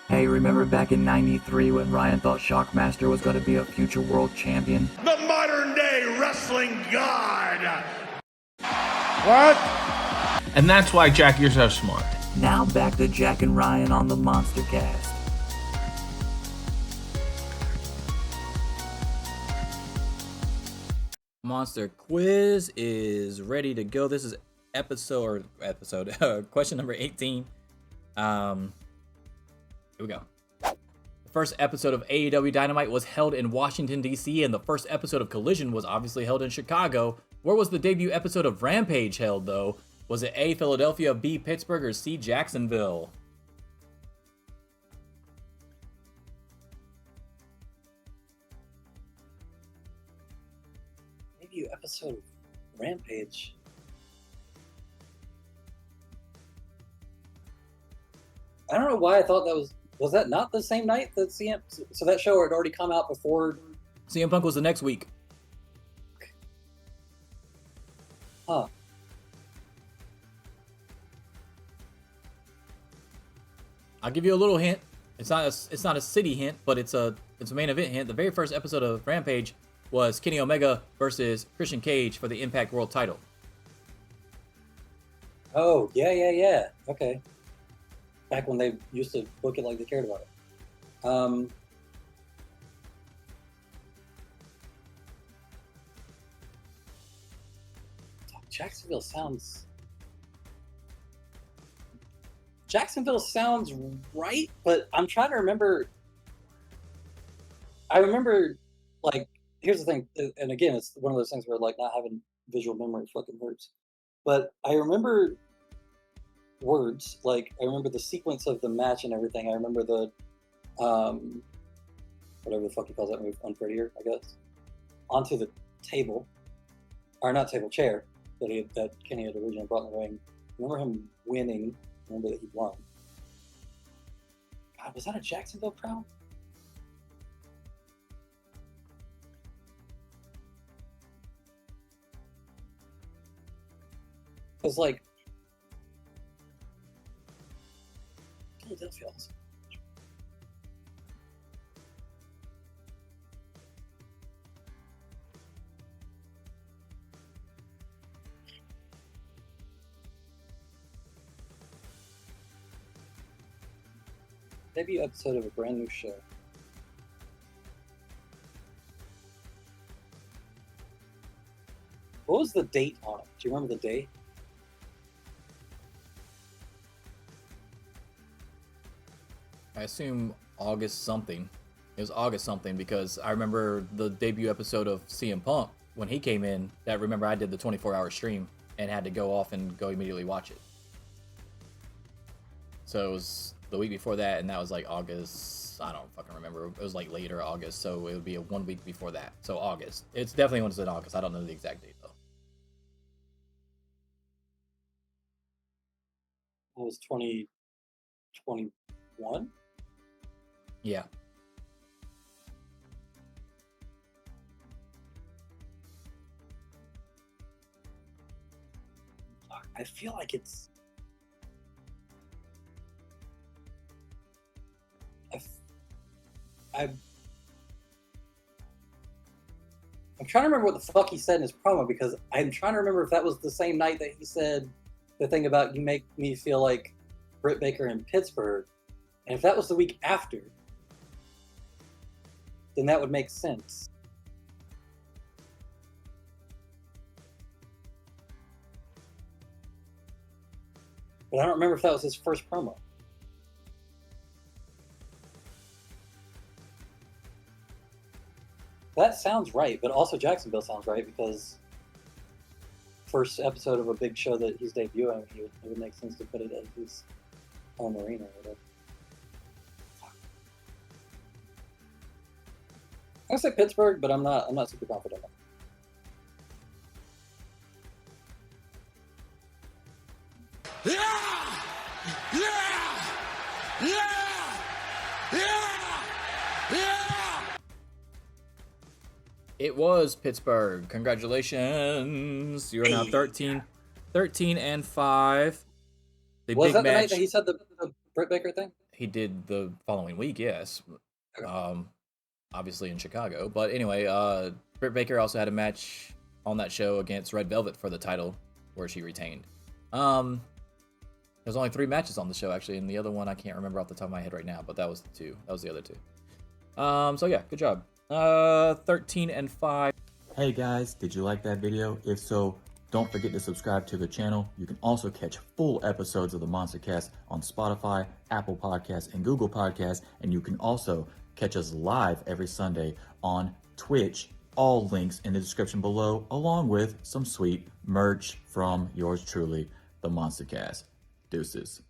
Hey, remember back in '93 when Ryan thought Shockmaster was going to be a future world champion? The modern day wrestling god! What? And that's why Jack, you're so smart. Now back to Jack and Ryan on the MonsterCast. Monster Quiz is ready to go. This is question number 18. Here we go. The first episode of AEW Dynamite was held in Washington, D.C., and the first episode of Collision was obviously held in Chicago. Where was the debut episode of Rampage held, though? Was it A, Philadelphia, B, Pittsburgh, or C, Jacksonville? Debut episode of Rampage. I don't know why I thought that was that not the same night that CM, so that show had already come out before. CM Punk was the next week. Huh. I'll give you a little hint. It's not a city hint, but it's a main event hint. The very first episode of Rampage was Kenny Omega versus Christian Cage for the Impact World title. Oh, yeah. Okay. Back when they used to book it like they cared about it. Jacksonville sounds right, but I'm trying to remember. I remember, like, here's the thing, and again, it's one of those things where, like, not having visual memory fucking hurts. But I remember words, like, I remember the sequence of the match and everything. I remember the, whatever the fuck he calls that move, unprettier, I guess, onto the table, or not table, chair, that Kenny had originally brought in the ring. I remember him winning. I remember that he won. God, was that a Jacksonville crowd? Because, like, Philadelphia also. Debut episode of a brand new show. What was the date on it? Do you remember the date? I assume August something. It was August something because I remember the debut episode of CM Punk when he came in. That remember I did the 24-hour stream and had to go off and go immediately watch it. So it was the week before that, and that was like August. I don't fucking remember. It was like later August, so it would be 1 week before that. So August. It's definitely when it's in August. I don't know the exact date though. It was 2021. Yeah. I feel like it's. I'm trying to remember what the fuck he said in his promo, because I'm trying to remember if that was the same night that he said the thing about "you make me feel like Britt Baker in Pittsburgh," and if that was the week after, then that would make sense. But I don't remember if that was his first promo. That sounds right, but also Jacksonville sounds right, because first episode of a big show that he's debuting, it would make sense to put it at his home arena or whatever. I'm gonna say Pittsburgh, but I'm not super confident. It was Pittsburgh. Congratulations. You are now 13 and 5. Was that the night that he said the Britt Baker thing? he did the following week, yes. Okay. Obviously in Chicago. But anyway, Britt Baker also had a match on that show against Red Velvet for the title, where she retained. There's only 3 matches on the show actually, and the other one I can't remember off the top of my head right now, but that was the 2. That was the other 2. So yeah, good job. 13-5. Hey guys, did you like that video? If so, don't forget to subscribe to the channel. You can also catch full episodes of the MonsterCast on Spotify, Apple Podcasts, and Google Podcasts, and you can also catch us live every Sunday on Twitch. All links in the description below, along with some sweet merch from yours truly, the MonsterCast. Deuces.